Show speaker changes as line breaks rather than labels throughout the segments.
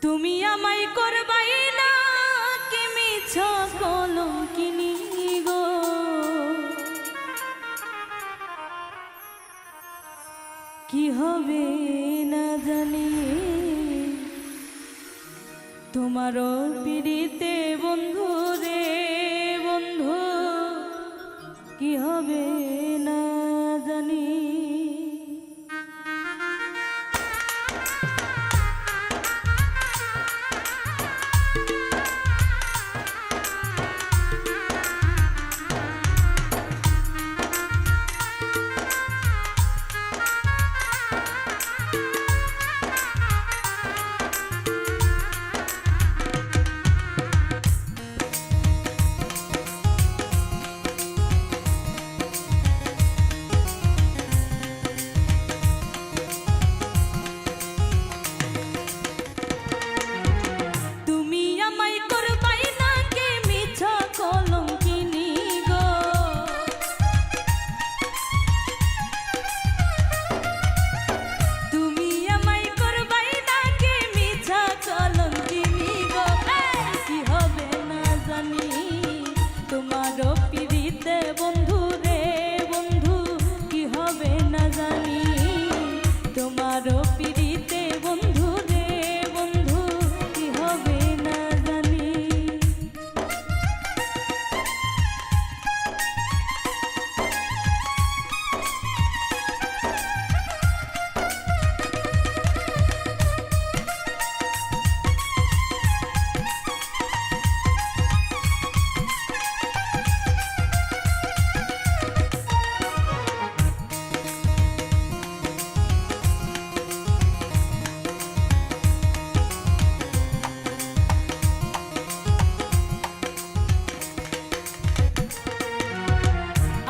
তুমি আমায় করবাই না কি মিছা কলঙ্কিনী গো, কি হবে না জানি তোমারও পিড়িতে বন্ধু রে বন্ধু, কি হবে না জানি।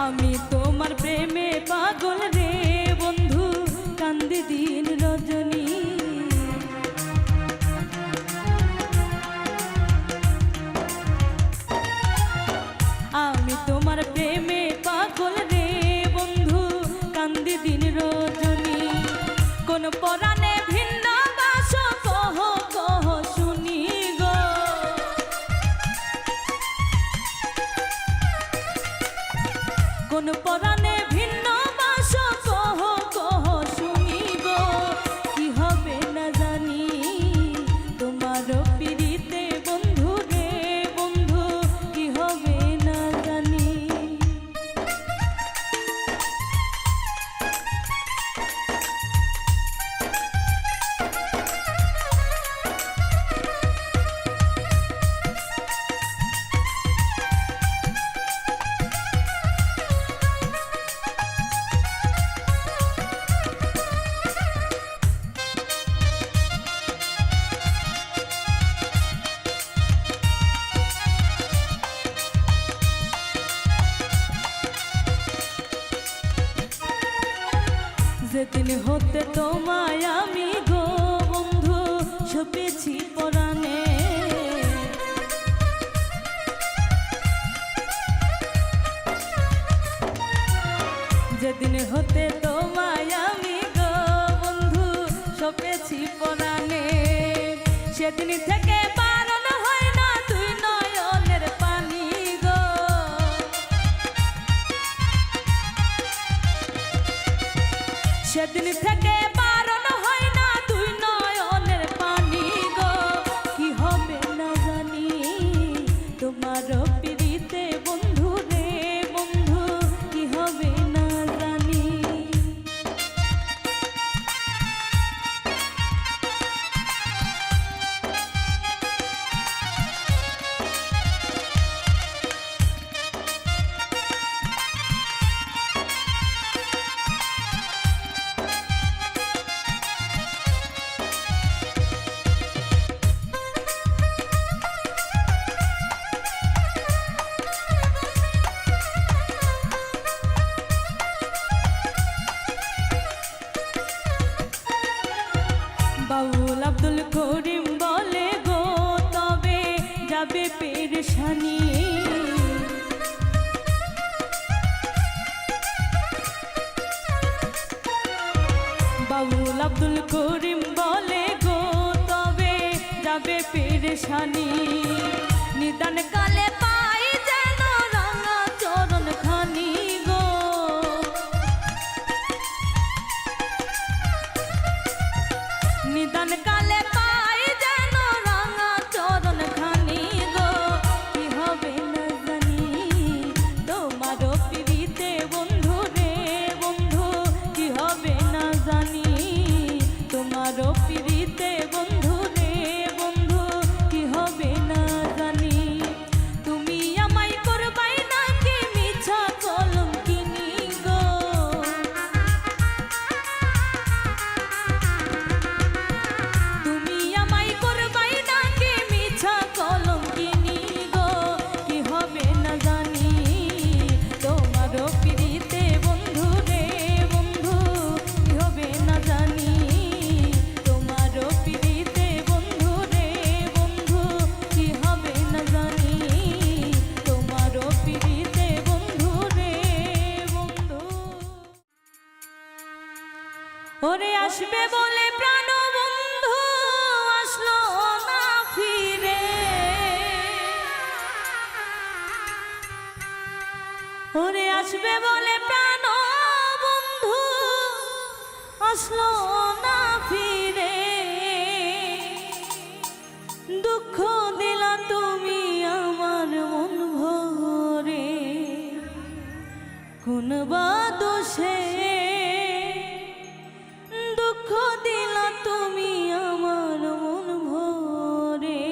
আমি তোমার প্রেমে পাগল রে বন্ধু, কান্দি দিন রজনী। আমি তোমার প্রেমে পাগল রে বন্ধু, কান্দি দিন রজনী। কোন পরাণে ভিন্ন বাস কহ কহ শুনি গো, কোন পরাণে ভিন্ন বাস কহ কহ শুনি গো, কি হবে না জানি তোমার পিড়িতে বন্ধু রে বন্ধু, কি হবে না জানি। যেদিন হতে তোমায় আমি গো বন্ধু ছুপেছি পরাণে, যেদিন হতে তোমায় আমি গো বন্ধু ছুপেছি পরাণে, সেদিন থেকে বারণ হয় না তুই নয়নের পানি গো, সেদিন থেকে বারণ হয় না তুই নয়নের পানি গো, কি হবে না জানি তোমার পিড়িতে বন্ধু রে বন্ধু, কি হবে না জানি। বাউল আব্দুল করিম বলে গো তবে যাবে পেরেশানি, বাউল আব্দুল করিম বলে গো তবে যাবে পেরেশানি নিদান কালে পাই যেন রাঙা চরণ খানি গো নিদান কালে পাই যেন রাঙা চরণ খানি গো কি হবে না জানি তোমারও পিড়িতে বন্ধু রে বন্ধু কি হবে না জানি তোমারও পিড়িতে বন্ধু রে বন্ধু কি হবে না জানি তুমি আমায় করবাই নাকি মিছা কলঙ্কিনী গো তুমি আমায় করবাই নাকি মিছা কলঙ্কিনী গো কি হবে না জানি তোমারও পিড়িতে বন্ধু রে বন্ধু কি হবে না জানি তোমারও পিড়িতে বন্ধু রে বন্ধু কি হবে না জানি তোমারও পিড়িতে বন্ধু রে বন্ধু ওরে আসবে বলে প্রাণ বন্ধু আসলো না ফিরে ওরে আসবে বলে প্রাণ বন্ধু আসলো না ফিরে দুঃখ দিলা তুমি আমার মন ভরে কোন বা দোষে দুঃখ দিলা তুমি আমার মন ভরে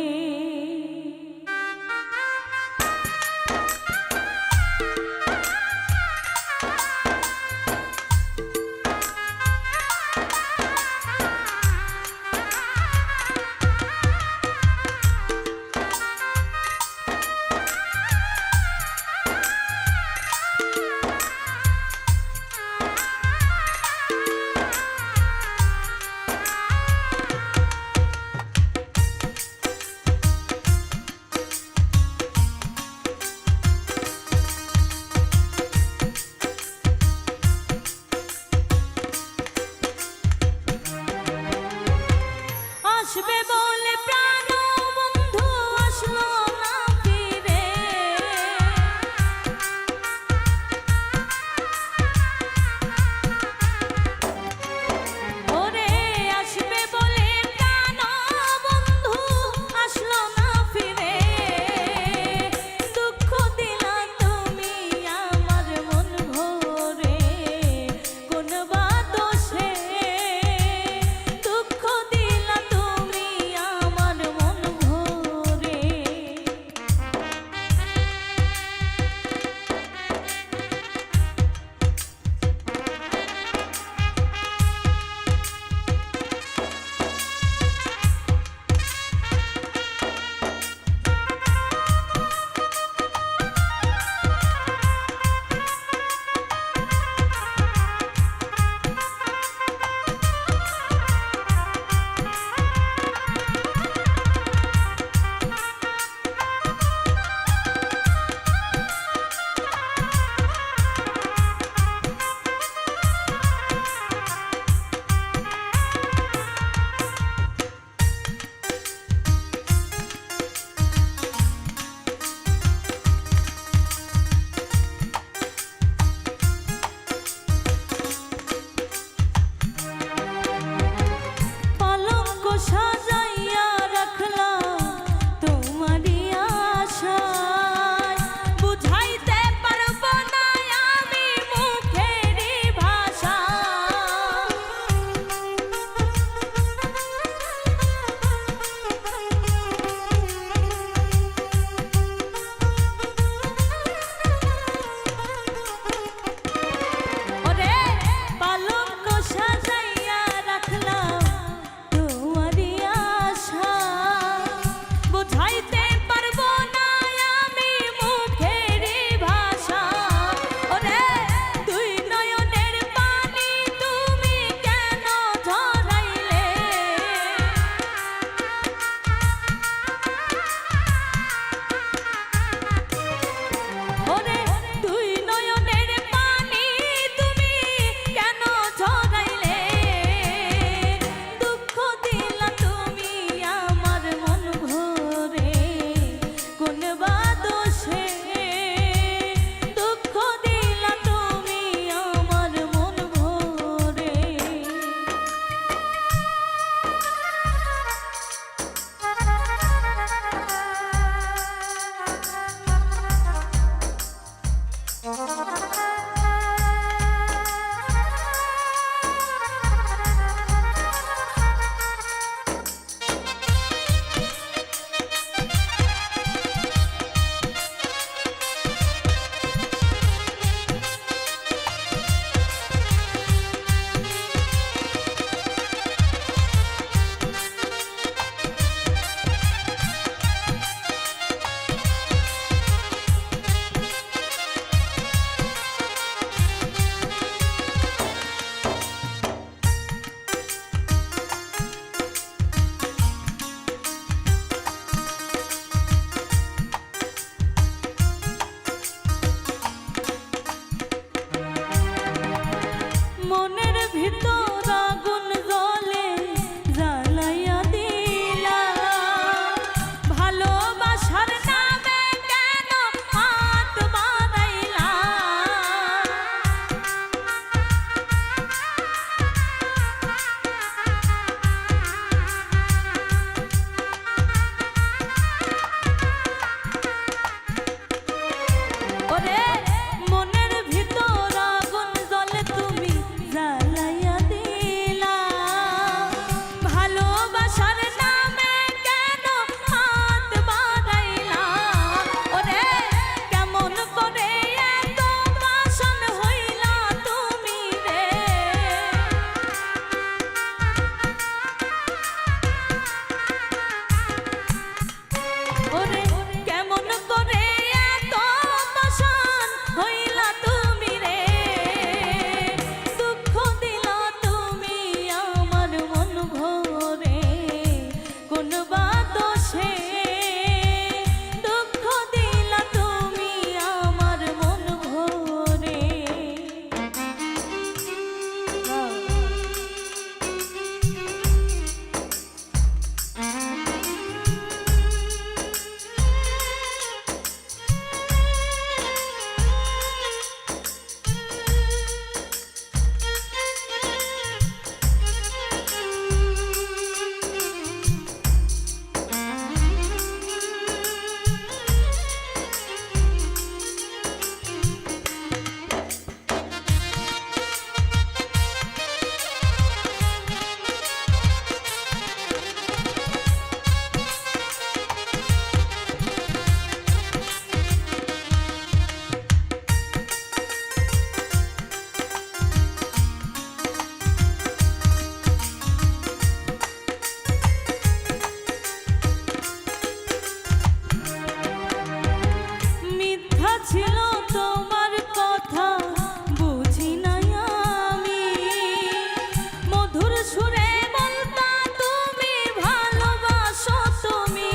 সুরে বলতা তুমি ভালোবাসো তুমি।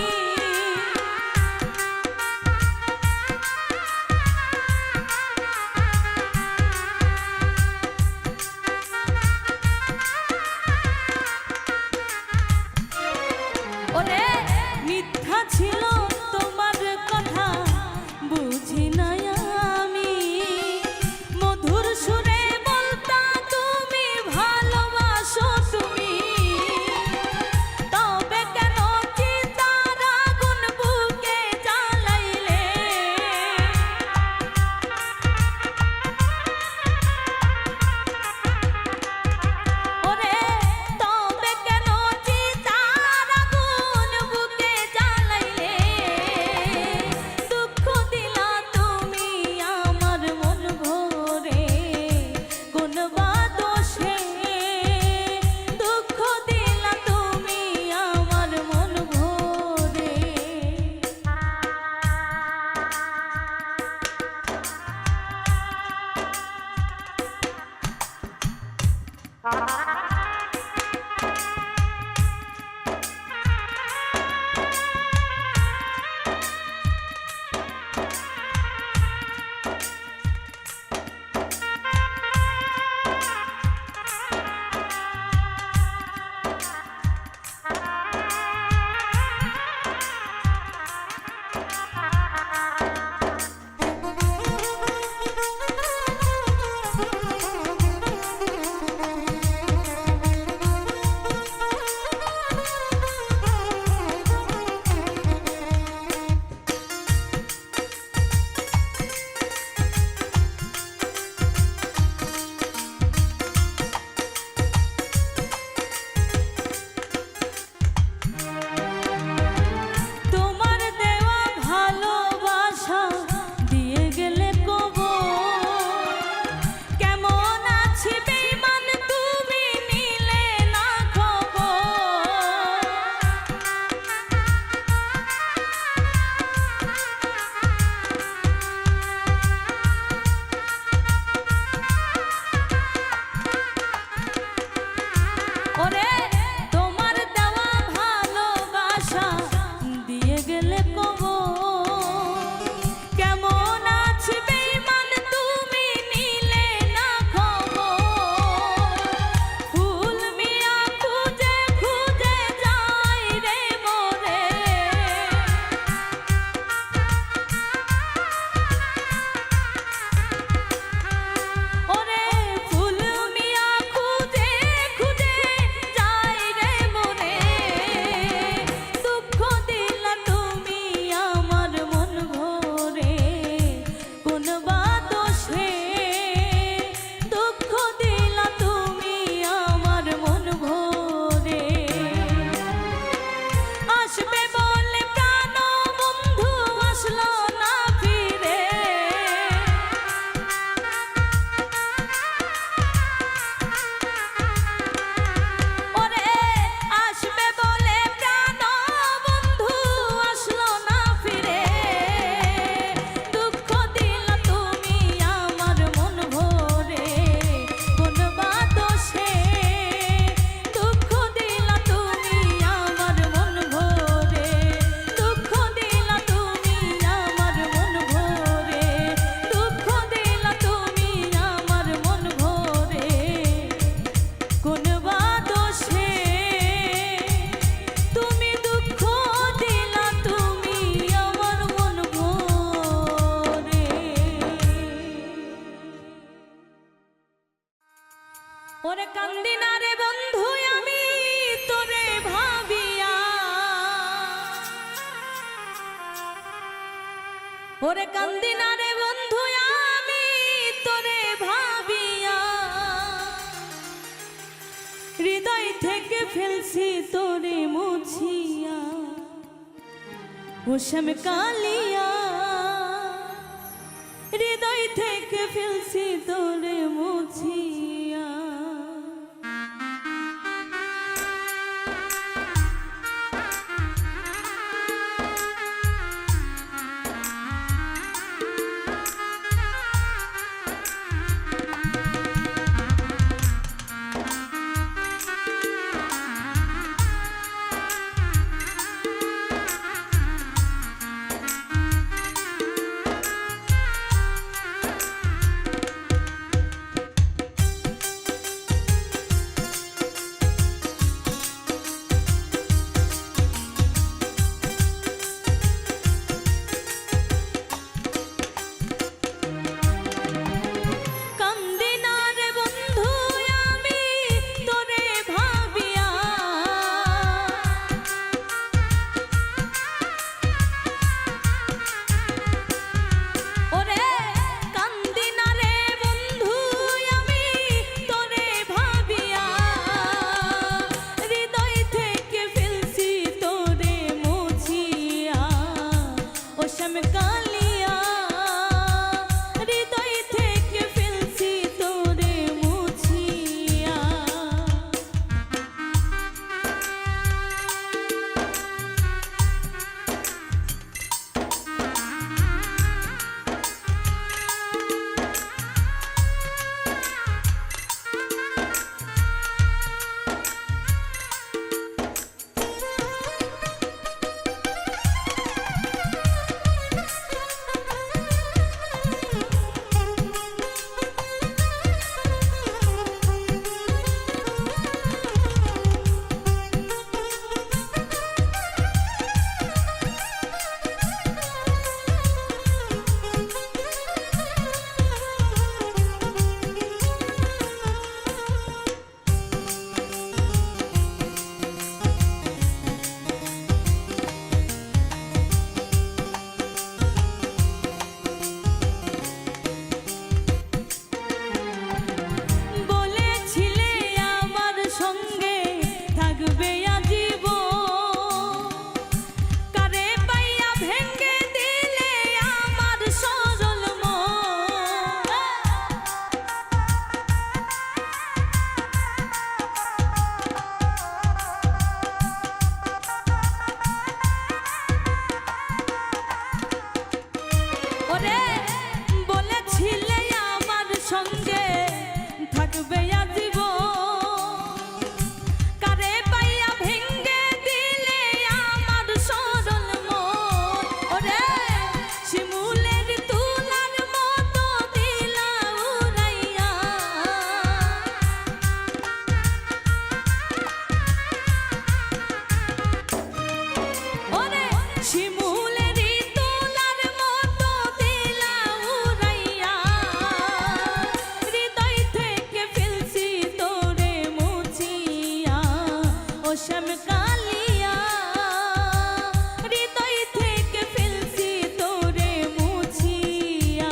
ওরে মিথ্যা ছিল তোমার কথা বুঝি নাই আমি, মধুর সুরে বলতা তুমি ভালোবাসো তুমি। তবে কেন চিতার আগুন বুকে জ্বালাইলে, ওরে তবে কেন চিতার আগুন বুকে জ্বালাইলে, দুঃখ দিলা তুমি আমার মন ভরে কোন বা দোষে, দুঃখ দিলা তুমি আমার মন ভরে। তোমার দেওয়া ভালোবাসা দিয়ে গেলে কবর, কেমন আছি বেঈমান তুমি নিলে না খবর। ওরে তোমার দেওয়া ভালোবাসা দিয়ে গেলে কবর, কেমন আছি বেঈমান তুমি নিলে না খবর। ফুল মিয়া খুঁজে খুঁজে যাই রে মোরে, ওরে ফুল মিয়া খুঁজে খুঁজে যাই রে মোরে, দুঃখ দিলা তুমি আমার মন ভরে কোন বা দোষে, দুঃখ দিলা তুমি আমার মন ভরে। আসবে বলে প্রাণ বন্ধু আসলো না ফিরে, ওরে আসবে বলে প্রাণ বন্ধু আসলো না ফিরে, দুঃখ দিলা তুমি আমার মন ভরে কোন বা দোষে, দুঃখ দিলা তুমি আমার মন ভরে, দুঃখ দিলা তুমি আমার মন ভরে, দুঃখ দিলা তুমি আমার মন ভরে কোন বা দোষে, তুমি দুঃখ দিলা তুমি আমার মন ভরে। ওরে কান্দি না রে বন্ধু আমি তোরে ভাবিয়া, ওরে কান্দি না রে বন্ধু আমি তোরে ভাবিয়া, হৃদয় থেকে ফেলছি তোরে মুছিয়া, ওসম কালিয়া, হৃদয় থেকে ফেলছি তোরে মুছিয়া। থাকবে আজীবন। কারে পাইয়া ভেঙে দিলে আমার সরল মন। ওরে বলেছিলে আমার সঙ্গে থাকবে আজীবন। কারে পাইয়া ভেঙে দিলে আমার সরল মন। ওরে শিমুলের তুলার মতো দিলা উড়াইয়া। ওরে শিমুলের তুলার মতো দিলা উড়াইয়া। হৃদয় থেকে ফেলছি তোরে মুছিয়া ও শ্যাম কালিয়া। হৃদয় থেকে ফেলছি তোরে মুছিয়া।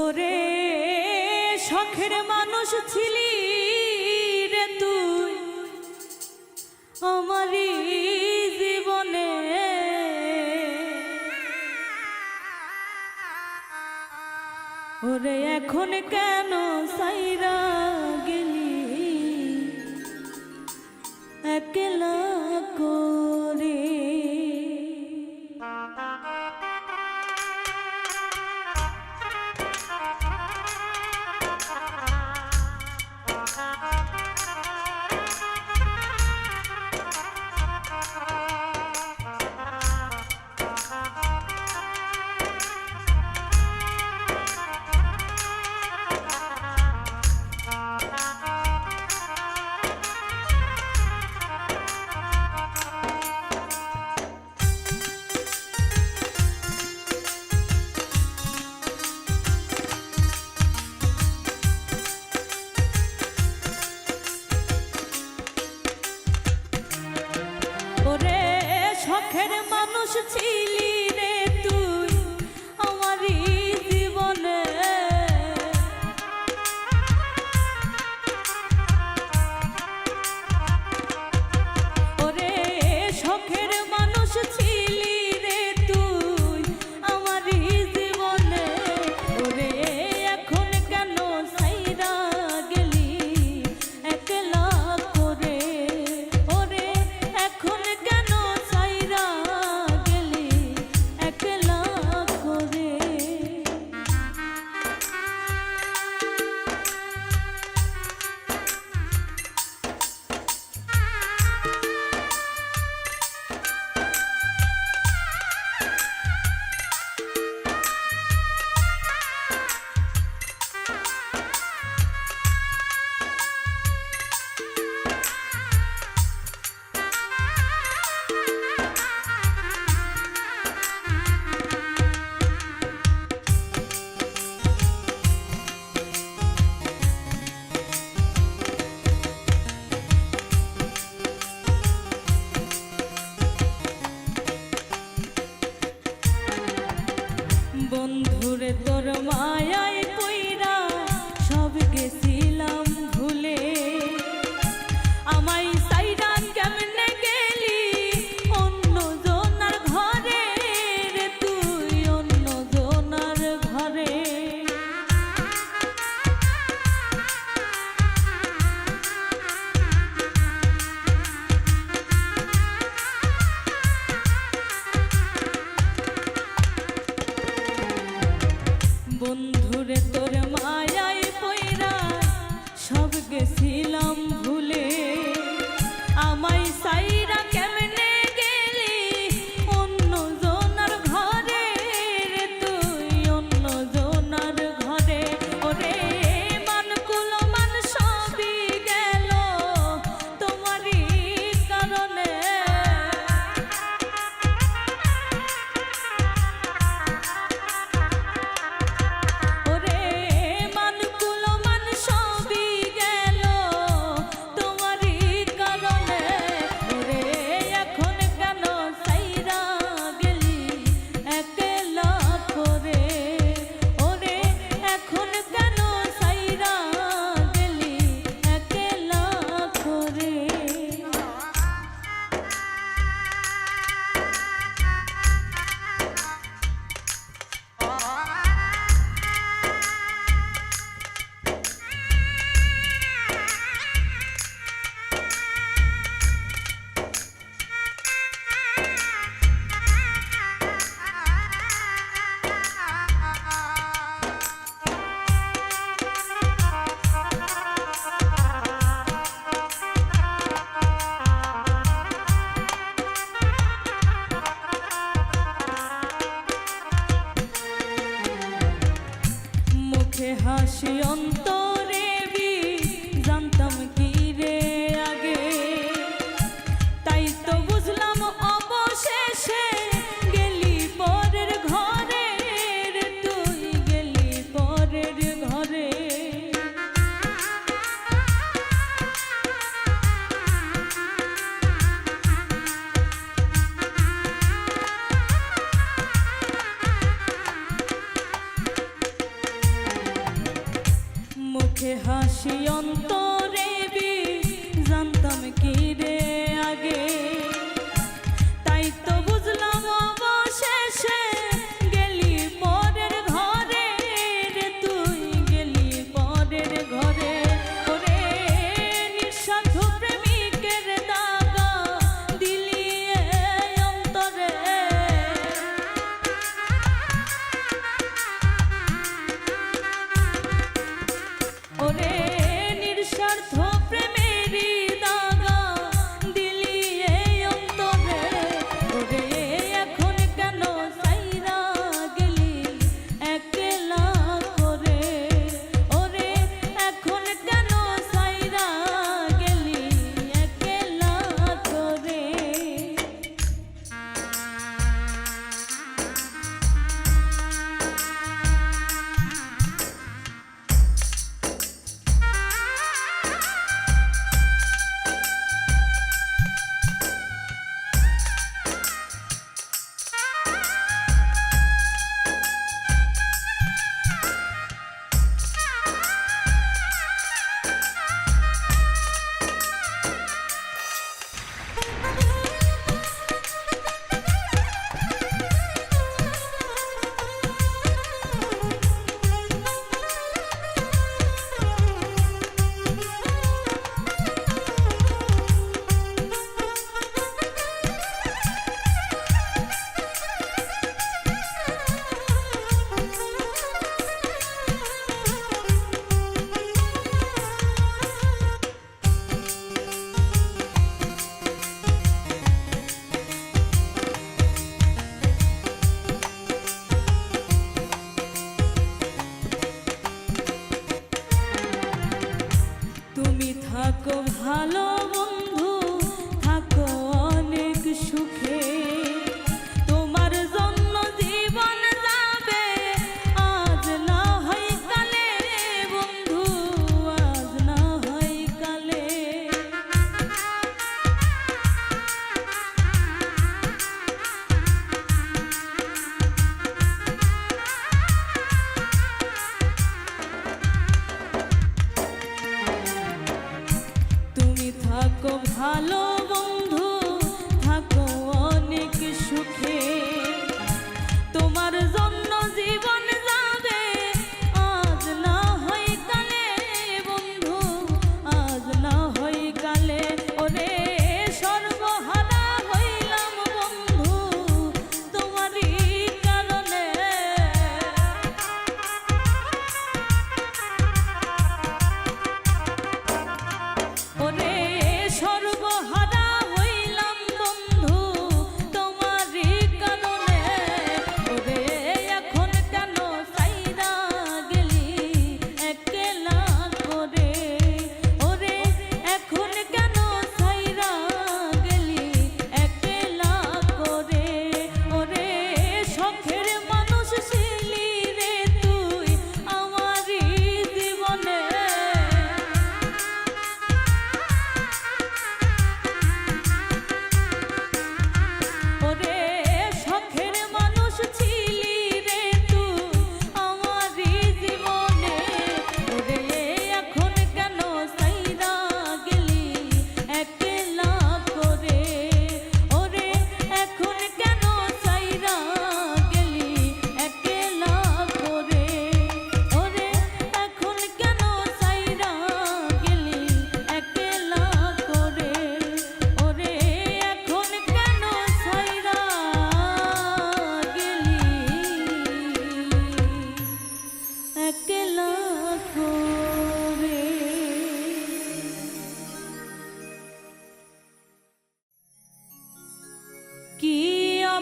ওরে শখের মানুষ ছিলি রে তুই আমারই জীবনে, ওরে এখন কেন সাইরা গেলি একলা করে। ওরে শখের মানুষ ছিলি রে তুই আমারই জীবনে, ওরে শখের মানুষ ছিলি রে তুই আমারই জীবনে, ওরে এখন কেন সাইরা গেলি একলা করে, ওরে এখন কেন সাইরা গেলি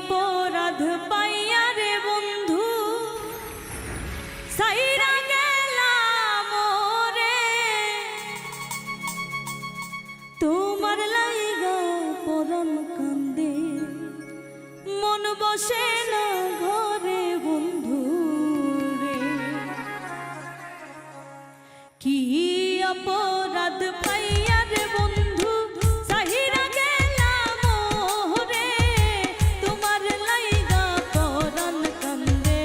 অপরাধ পাইয়া রে বন্ধু সাইরা গেলাম রে, তোমার লাইগা পরম কান্দে মন বসে না ঘরে বন্ধু রে। কি অপরাধ পাইয়া রে বন্ধু সাহিরা গেলাম রে, তোমার লাইগা পরাণ কান্দে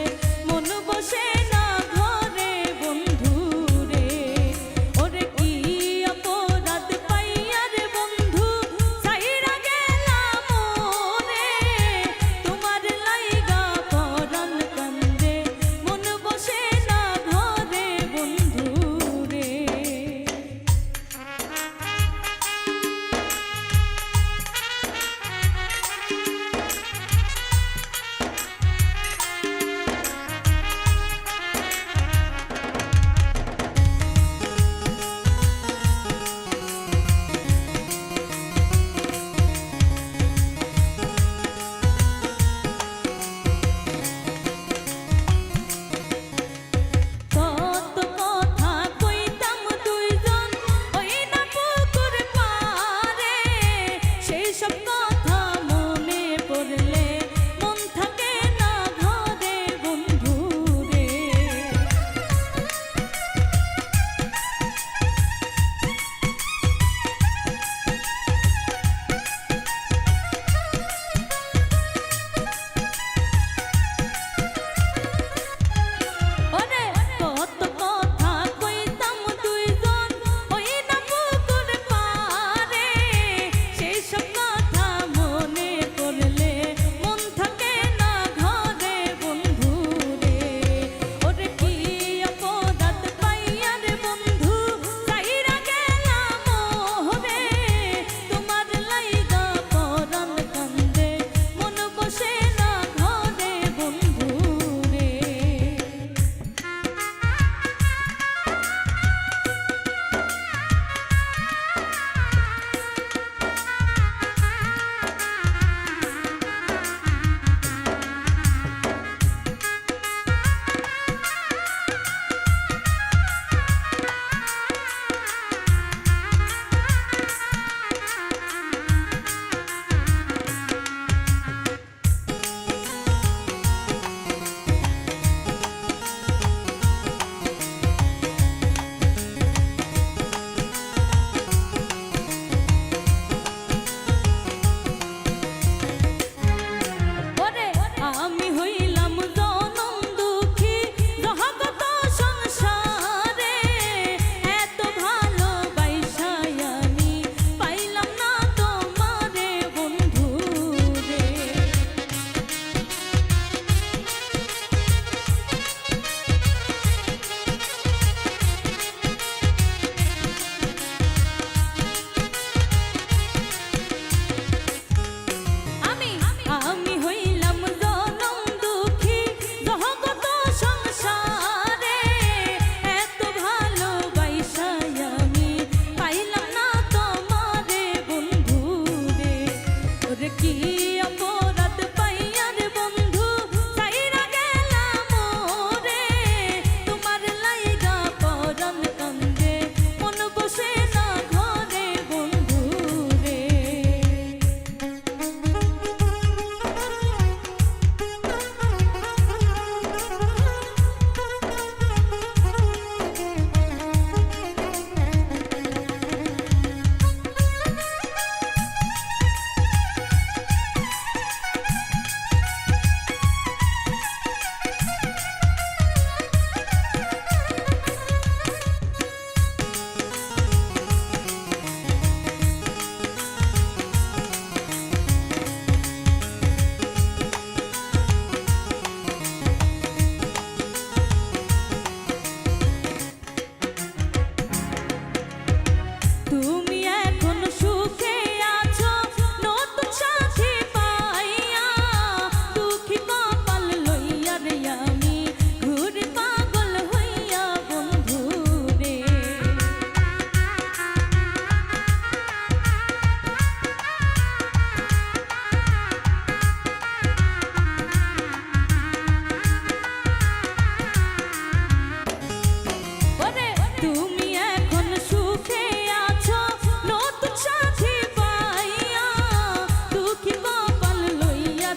মন বসে না ঘরে বন্ধু রে। ওরে কি অপরাধ পাইয়া রে বন্ধু সাহিরা গেলাম রে, তোমার লাইগা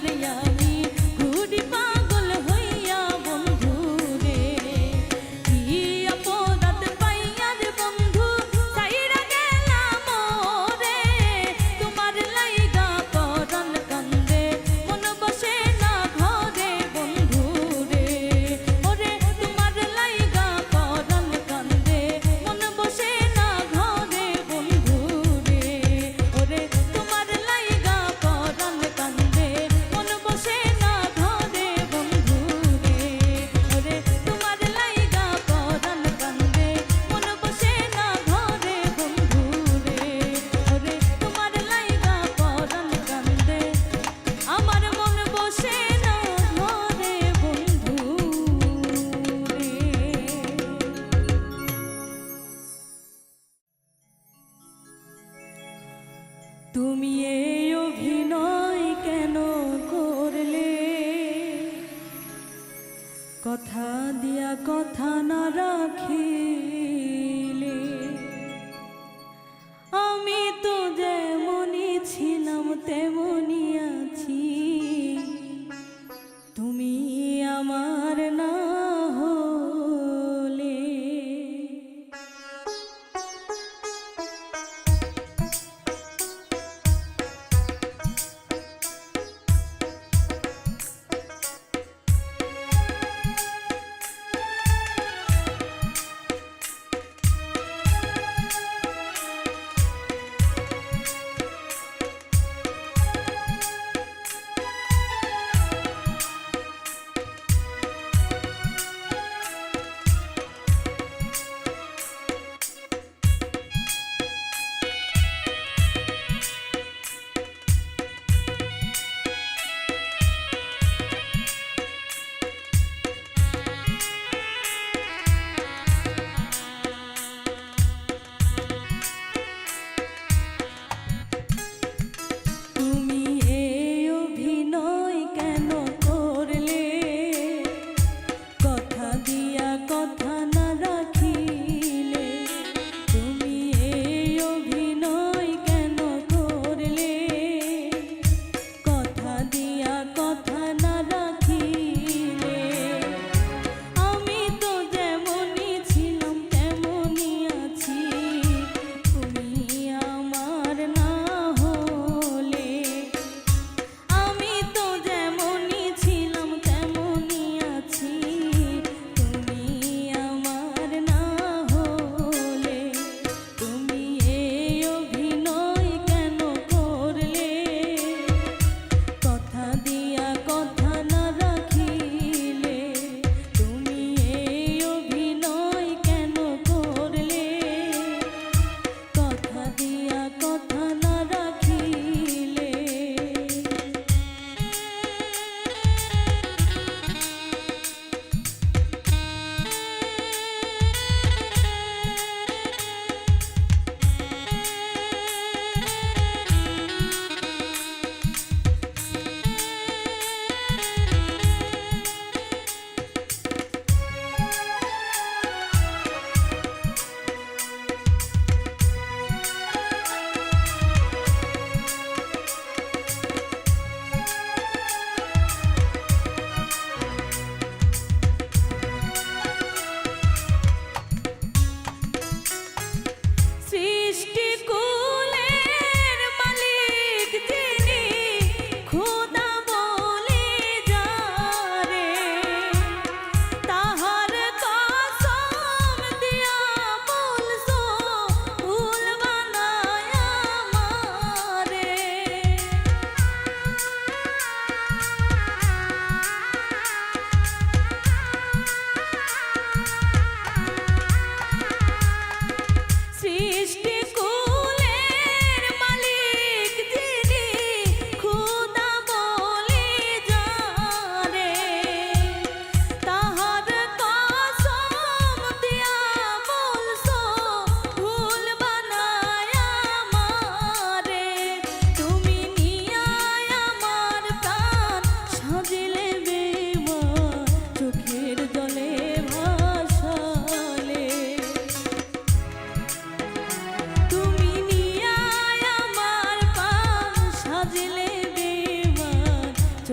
রে আমি ঘুরি পাগল হইয়া বন্ধু রে কি অপরাধ পাইয়া রে বন্ধু সাইরা গেলাম রে তোমার লাইগা পরাণ কান্দে মন বসে না ঘরে বন্ধু রে ওরে তোমার লাইগা পরাণ কান্দে মন বসে না ঘরে বন্ধু রে ওরে তোমার লাইগা পরাণ কান্দে মন বসে না ঘরে বন্ধু রে ওরে তোমার লাইগা পরাণ কান্দে মন বসে না ঘরে বন্ধু রে ওরে তোমার লাইগা পরাণ কান্দে আমার মন বসে না ঘরে বন্ধু রে। তুমি এই অভিনয় কেন করলে কথা দিয়া কথা না রাখিলে আমি তো যেমনই ছিলাম তেমনই আছি তুমি আমার না হলে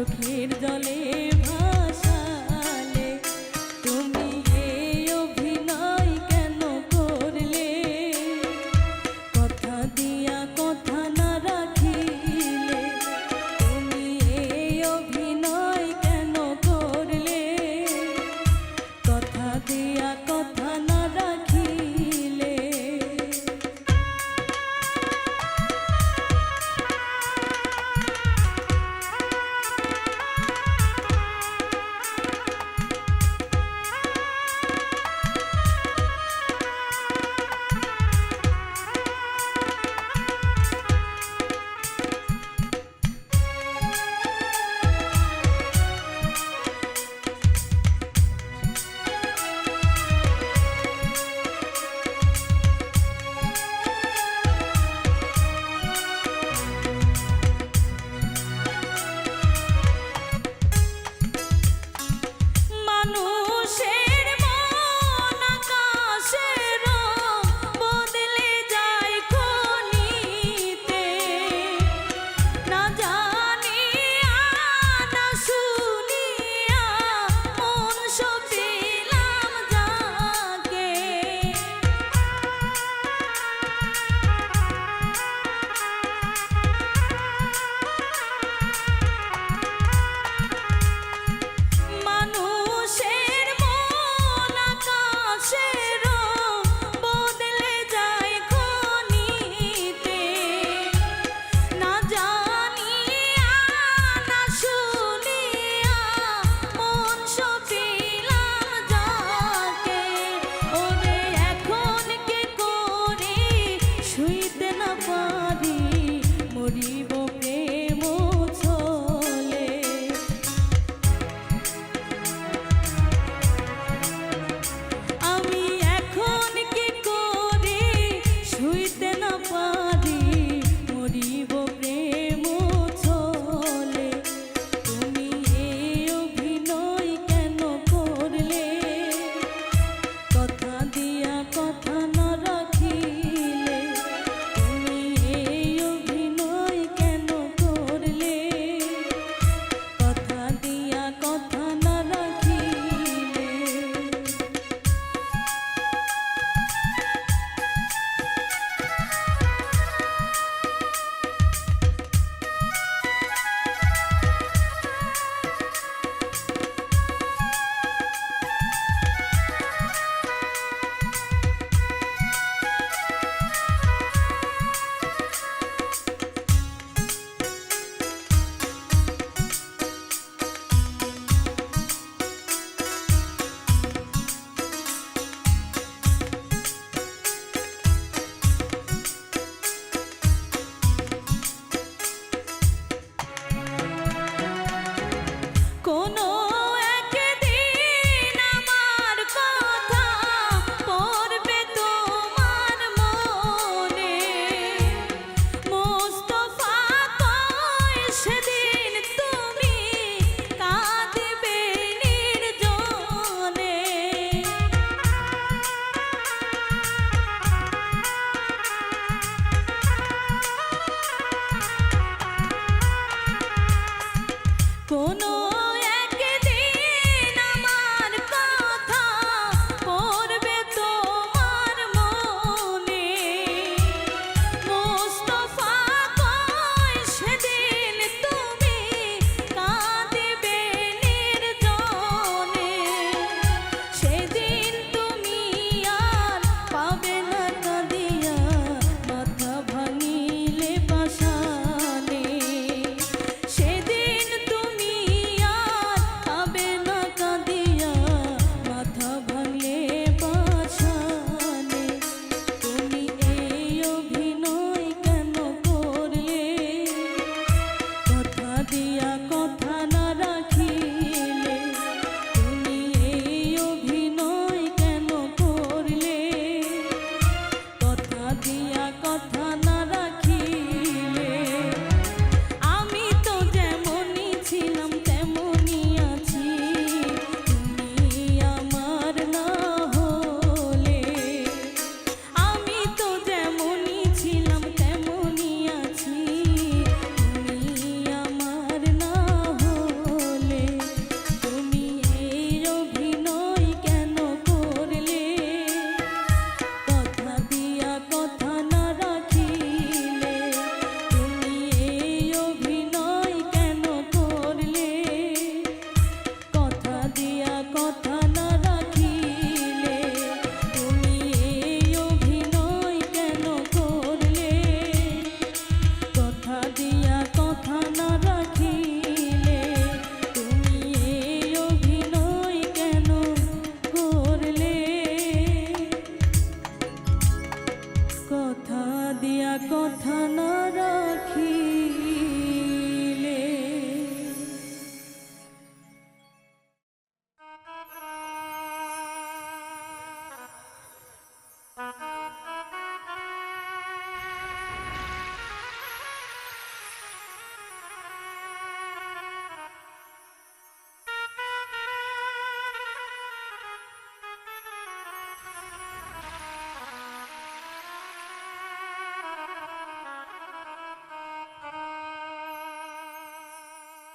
চোখের জলে ভাসালে তুমি এই অভিনয় কেন করলে কথা দিয়া কথা না রাখিলে তুমি এই অভিনয় কেন করলে কথা দিয়া কথা না রাখিলে মানুষের মন আকাশের বদলে যায় ক্ষণিতে না জানিয়া না শুনিয়া মন সপিলাম যাকে মানুষের মন আকাশের বদলে যায় ক্ষণিতে না জানিয়া না শুনিয়া মন সপিলাম যাকে ওরে এখন কি করে শুইতে না পারি মরিব প্রেম ছলে আমি এখন কি করে শুইতে না পারি মরিব প্রেম ছলে তুমি এই অভিনয় কেন করলে কথা দিয়া কথা না রাখিলে তুমি এই অভিনয় কেন করলে কথা দিয়া কথা না রাখিলে কোনো একদিন আমার কথা পড়বে তোমার মনে মোস্তফা কয় সেদিন তুমি কাঁদবে নির্জনে কোনো একদিন আমার কথা পড়বে তোমার মনে মোস্তফা কয় সেদিন তুমি কাঁদবে নির্জনে সেদিন তুমি আর পাবে না কাঁদিয়া মাথা ভাঙিলে পাষাণে সেদিন তুমি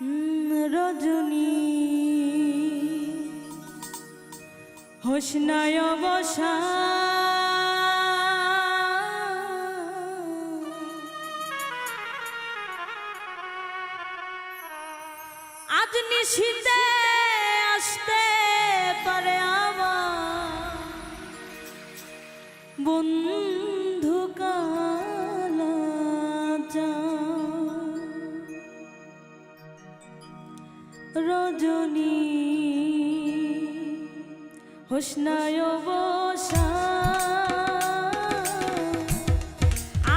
রজনী হোসনায় বসা আজ নিশীতে আসতে পারে আমার বন্ধু কালাজান। রজনী হোসনায় বসা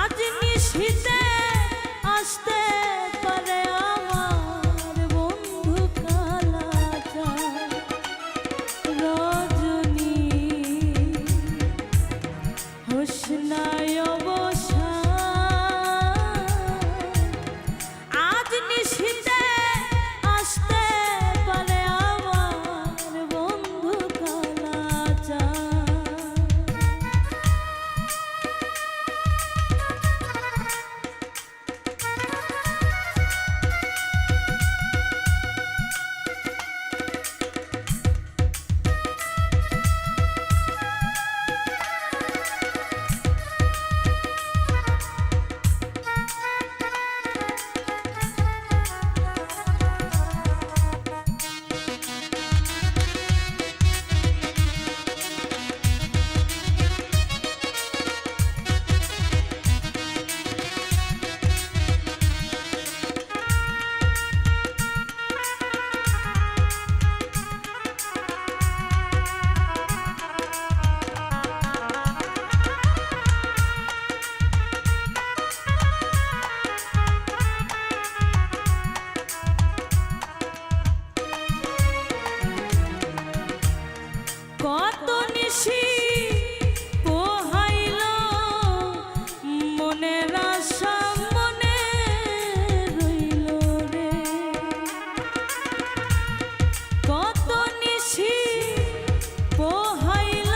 আজ নিশীতে আসতে পারে আমার বন্ধু কালাজান। রজনী হোসনায় বসা আজ নিশীতে আসতে পারে আমার বন্ধু কালাজান। কত নিশি পোহাইল মনের আশা মনে রইল রে। কত নিশি পোহাইল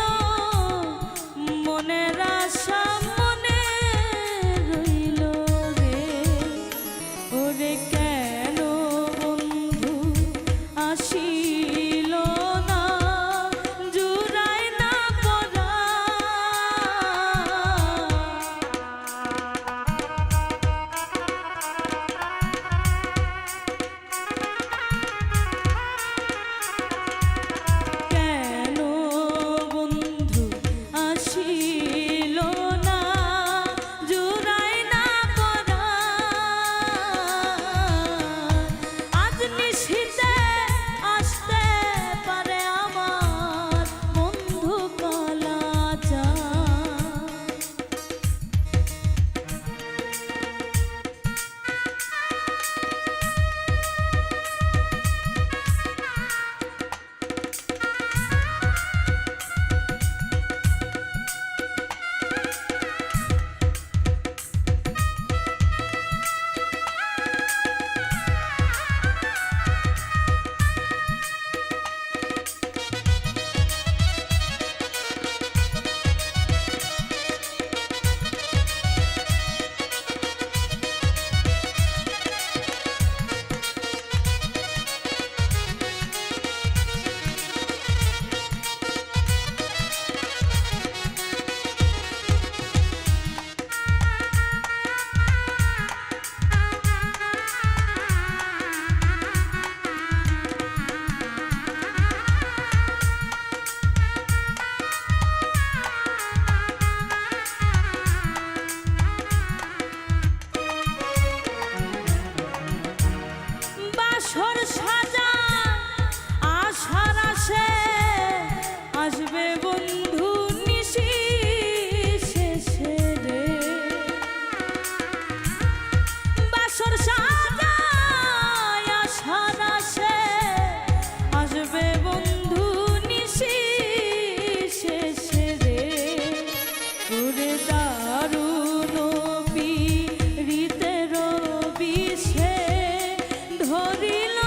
মনের আশা মনে রইল রে। ওরে কেন বন্ধু আসিল না জুড়ায় না পরা। কেন বন্ধু আসিল না জুড়ায় না পরা। আজ নিশীতে আসতে পারে আমার বন্ধু কালাজান। বাসর সাজা আশার আসে আসবে বন্ধু নিশি শেষে রে। বাসর সাজা আশার আসে আসবে বন্ধু নিশি শেষে রে। ওরে দারুণ পীড়িতের বিষে ধরিল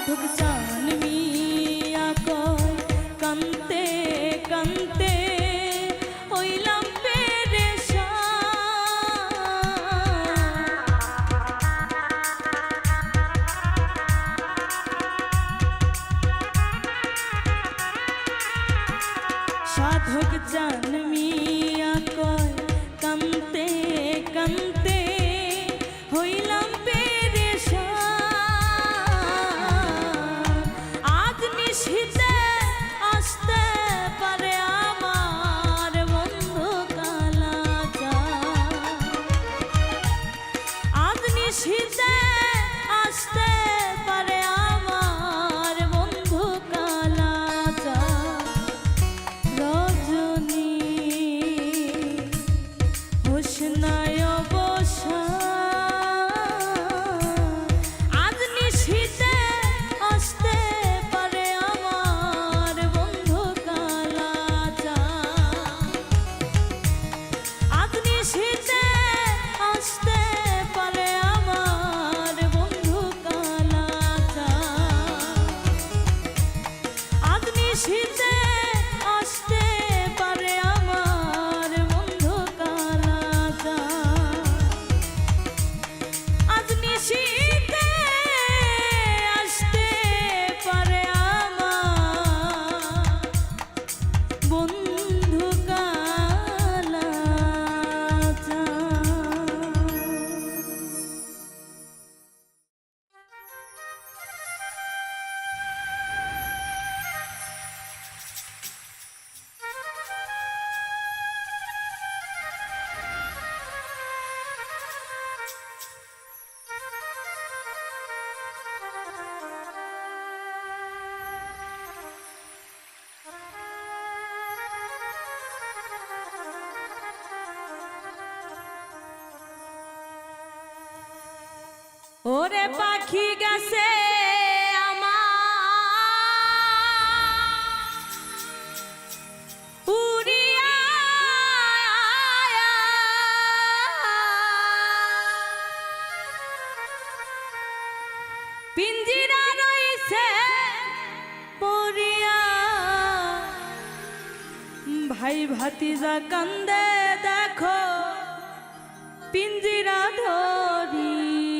সাধক চান মিয়া কয় কান্তে কান্তে হইলাম সাধক চান মিয়া কয় কান্তে কান্তে হইলাম পেরেশান আজ নিশিতে আসতে পারে আমার বন্ধু কালাচান আজ নিশিতে আসতে পারে আমার বন্ধু কালাচান রজনী হোসনায় বসা আজ নিশিতে আসতে পারে আমার বন্ধু কালাচান আজ নিশিতে আসতে পারে আমার বন্ধু কালাচান আজ নিশিতে আসতে পারে আমার বন্ধু কালাচান আজ নিশিতে আসতে পারে আমার বন্ধু ওরে পাখি গেছে আমার উড়িয়া পিঞ্জিরা রইছে পড়িয়া ভাই ভাতিজা কান্দে দেখো পিঞ্জিরা ধরিয়া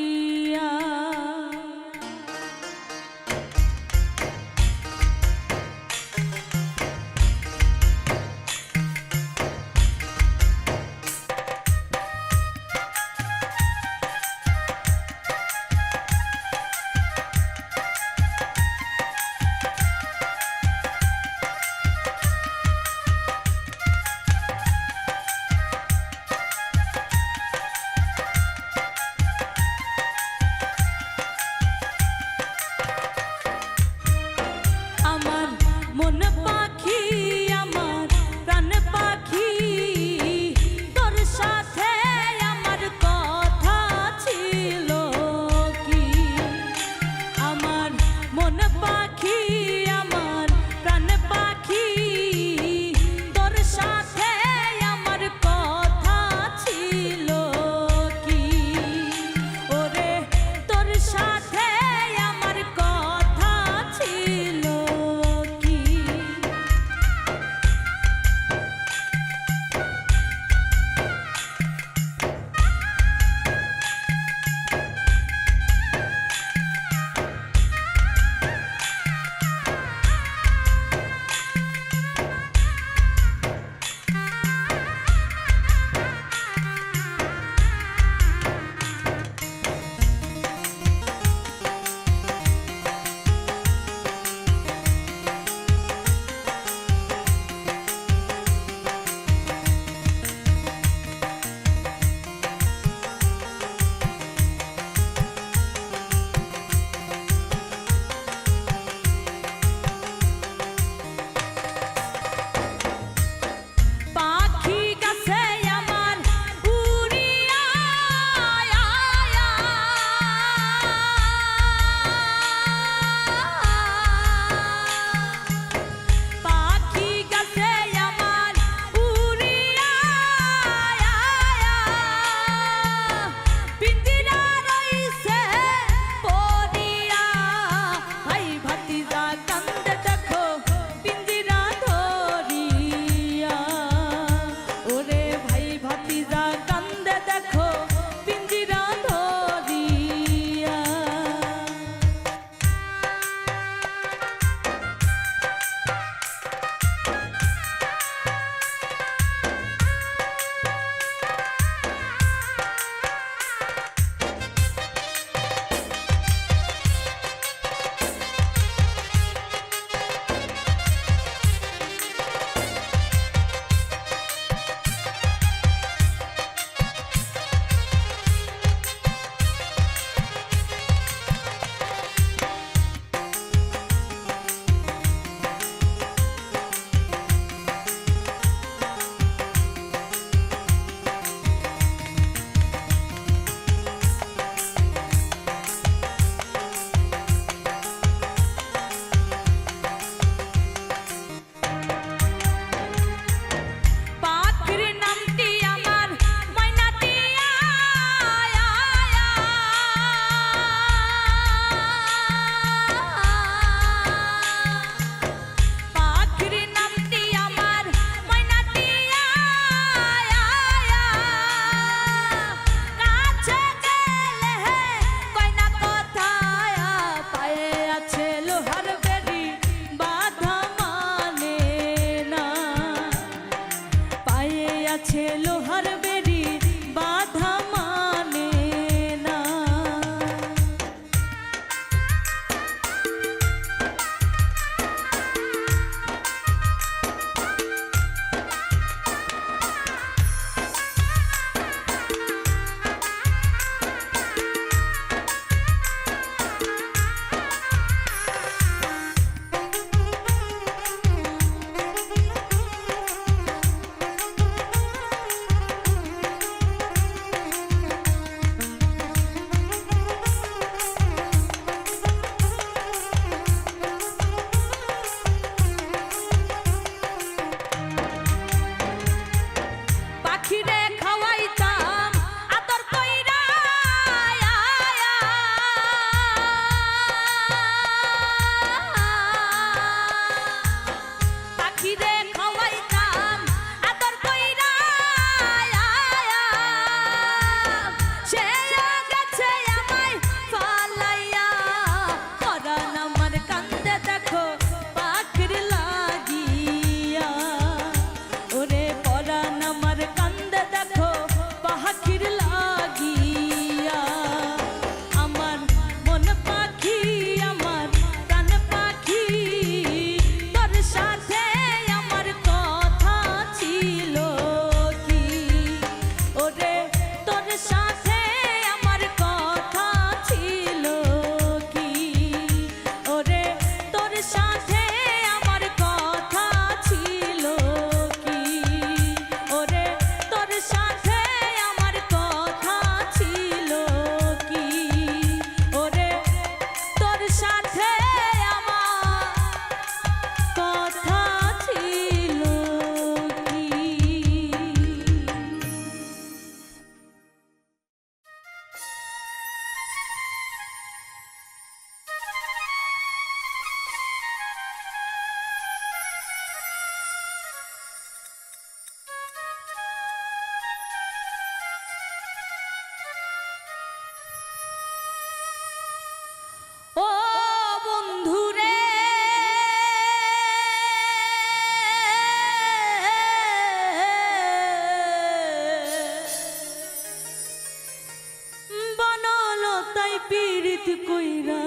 পিরিত কইরা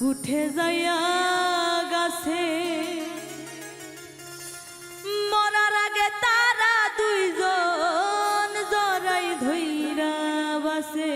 উঠে যাইয়া গাছে মরার আগে তারা দুইজন জড়াই ধইরা বাসে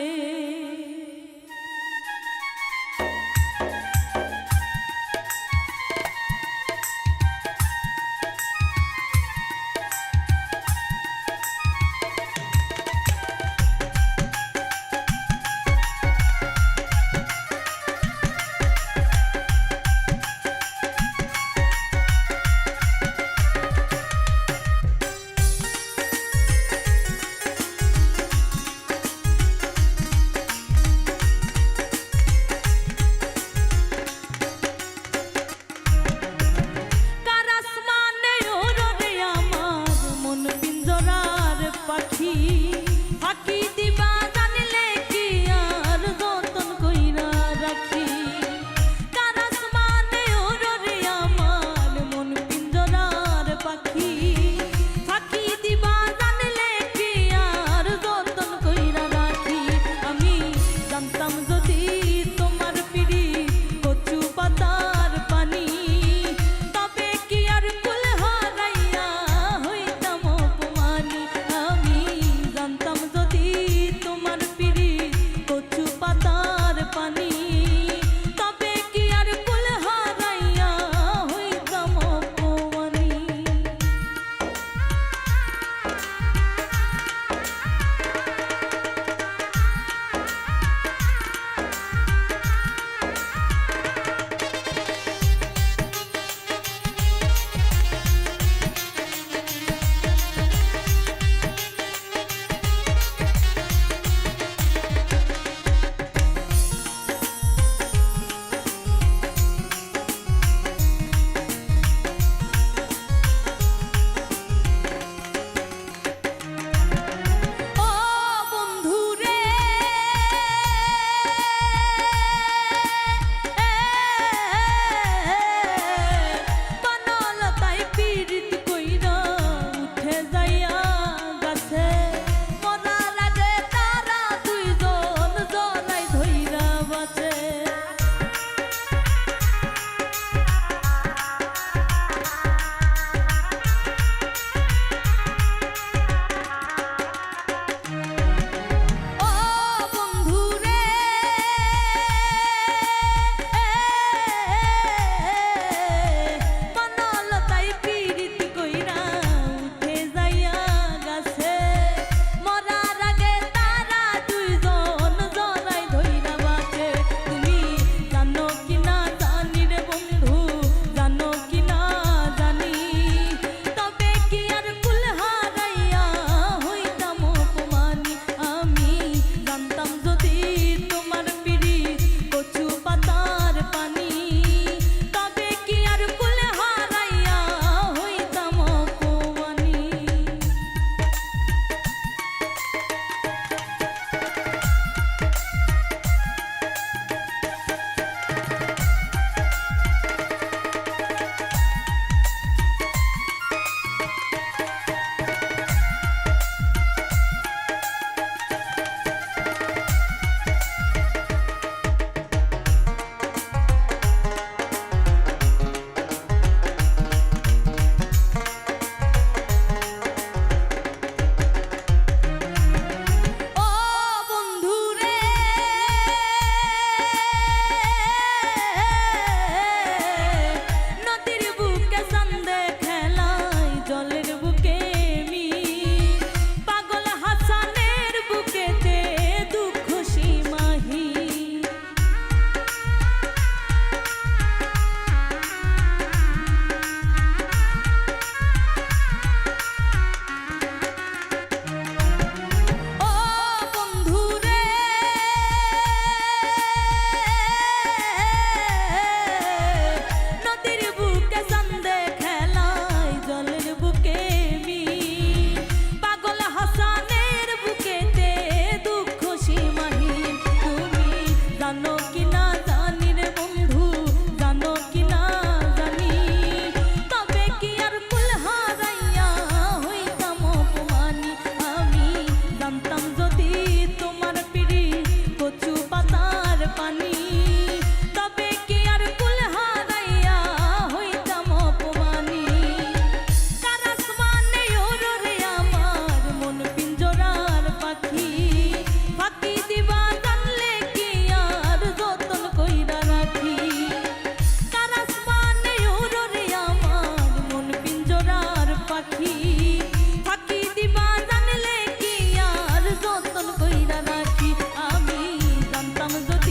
যদি